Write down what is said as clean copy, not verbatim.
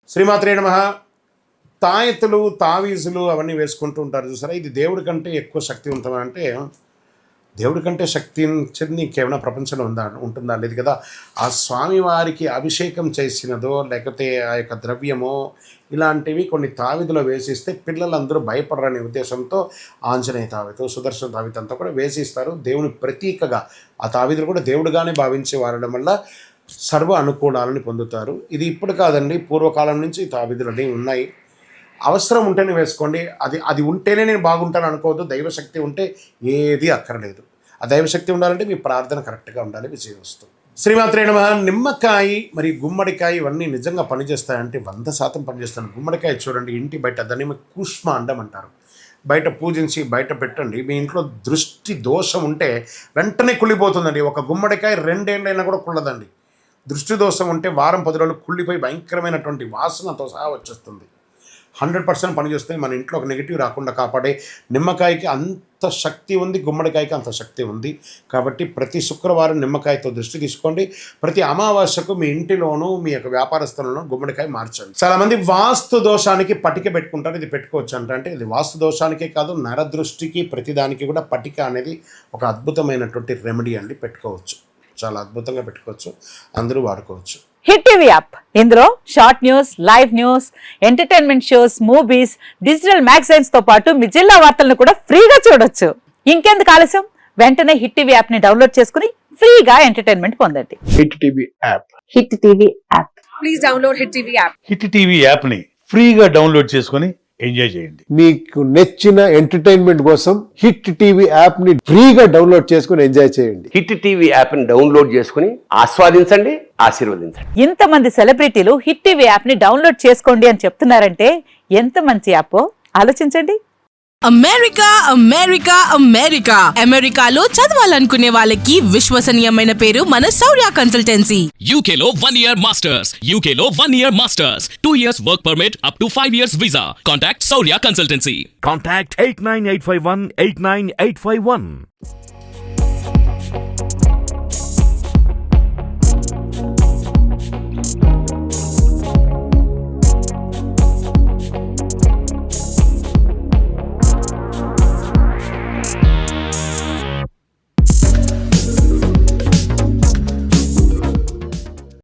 శ్రీమాత్రే నమః. తాయెత్తులు, తావీజులు అవన్నీ వేసుకుంటూ ఉంటారు చూసారా. ఇది దేవుడి కంటే ఎక్కువ శక్తివంతం అంటే, దేవుడి కంటే శక్తించింది ఇంకేమైనా ప్రపంచంలో ఉంటుందా? లేదు కదా. ఆ స్వామివారికి అభిషేకం చేసినదో లేకపోతే ఆ యొక్క ద్రవ్యమో ఇలాంటివి కొన్ని తావిధిలో వేసిస్తే పిల్లలందరూ భయపడరనే ఉద్దేశంతో ఆంజనేయ తావిత, సుదర్శన తావిత అంతా కూడా వేసిస్తారు. దేవుని ప్రతీకగా ఆ తావిధులు కూడా దేవుడుగానే భావించి వాడడం వల్ల సర్వ అనుకూలాలని పొందుతారు. ఇది ఇప్పుడు కాదండి, పూర్వకాలం నుంచి తావిధులు అనేవి ఉన్నాయి. అవసరం ఉంటేనే వేసుకోండి. అది ఉంటేనే నేను బాగుంటాను అనుకోవద్దు. దైవశక్తి ఉంటే ఏది అక్కర్లేదు. ఆ దైవశక్తి ఉండాలంటే మీ ప్రార్థన కరెక్ట్గా ఉండాలి, విజయం వస్తుంది. శ్రీమాత్రే నమః. నిమ్మకాయ మరి గుమ్మడికాయ ఇవన్నీ నిజంగా పనిచేస్తాయంటే 100% పనిచేస్తాను. గుమ్మడికాయ చూడండి, ఇంటి బయట దాన్ని కూష్మాండం అంటారు. బయట పూజించి బయట పెట్టండి. మీ ఇంట్లో దృష్టి దోషం ఉంటే వెంటనే కుళ్ళిపోతుందండి. ఒక గుమ్మడికాయ 2 ఏళ్ళైనా కూడా కుళ్ళదండి. దృష్టి దోషం ఉంటే వారం 10 రోజులు కుళ్ళిపోయి భయంకరమైనటువంటి వాసనతో సహా వచ్చేస్తుంది. 100% పనిచేస్తుంది. మన ఇంట్లో ఒక నెగిటివ్ రాకుండా కాపాడే నిమ్మకాయకి అంత శక్తి ఉంది, గుమ్మడికాయకి అంత శక్తి ఉంది. కాబట్టి ప్రతి శుక్రవారం నిమ్మకాయతో దృష్టి తీసుకోండి. ప్రతి అమావాస్యకు మీ ఇంటిలోనూ మీ యొక్క వ్యాపార స్థలంలో గుమ్మడికాయ మార్చండి. చాలామంది వాస్తు దోషానికి పటిక పెట్టుకుంటారు. ఇది పెట్టుకోవచ్చు అంటే ఇది వాస్తు దోషానికే కాదు, నరదృష్టికి ప్రతిదానికి కూడా పటిక అనేది ఒక అద్భుతమైనటువంటి రెమెడీ అండి. పెట్టుకోవచ్చు, చాలా అద్భుతంగా పెట్టుకోవచ్చు, అందరూ వాడుకోవచ్చు. హిట్ టీవీ యాప్, ఇందులో short news, live news, entertainment shows, movies, digital magazines తో పాటు మీ జిల్లా వార్తలను కూడా ఫ్రీగా చూడొచ్చు. ఇంకెందుకు ఆలస్యం, వెంటనే హిట్ టీవీ యాప్ ని డౌన్లోడ్ చేసుకుని ఫ్రీగా ఎంటర్టైన్మెంట్ పొందండి. Hit TV app. Hit TV app. Please download hit TV app. Hit TV యాప్ని ఫ్రీగా డౌన్లోడ్ చేసుకొని ఎంజాయ్ చేయండి. మీకు నచ్చిన ఎంటర్టైన్మెంట్ కోసం హిట్ టీవీ యాప్ ని ఫ్రీగా డౌన్లోడ్ చేసుకుని ఎంజాయ్ చేయండి. హిట్ టీవీ యాప్ ని డౌన్లోడ్ చేసుకుని ఆస్వాదించండి, ఆశీర్వదించండి. ఇంతమంది సెలబ్రిటీలు హిట్ టీవీ యాప్ ని డౌన్లోడ్ చేసుకోండి అని చెప్తున్నారంటే ఎంత మంచి యాప్ ఆలోచించండి. అమెరికా అమెరికా అమెరికా అమెరికాలో చదవాలనుకునే వాళ్ళకి విశ్వసనీయమైన పేరు మన శౌర్య కన్సల్టెన్సీ. UK లో 1 year masters. UK లో 1 year masters. 2 years work permit up to 5 years visa. Contact Saurya Consultancy. Contact 89851 89851.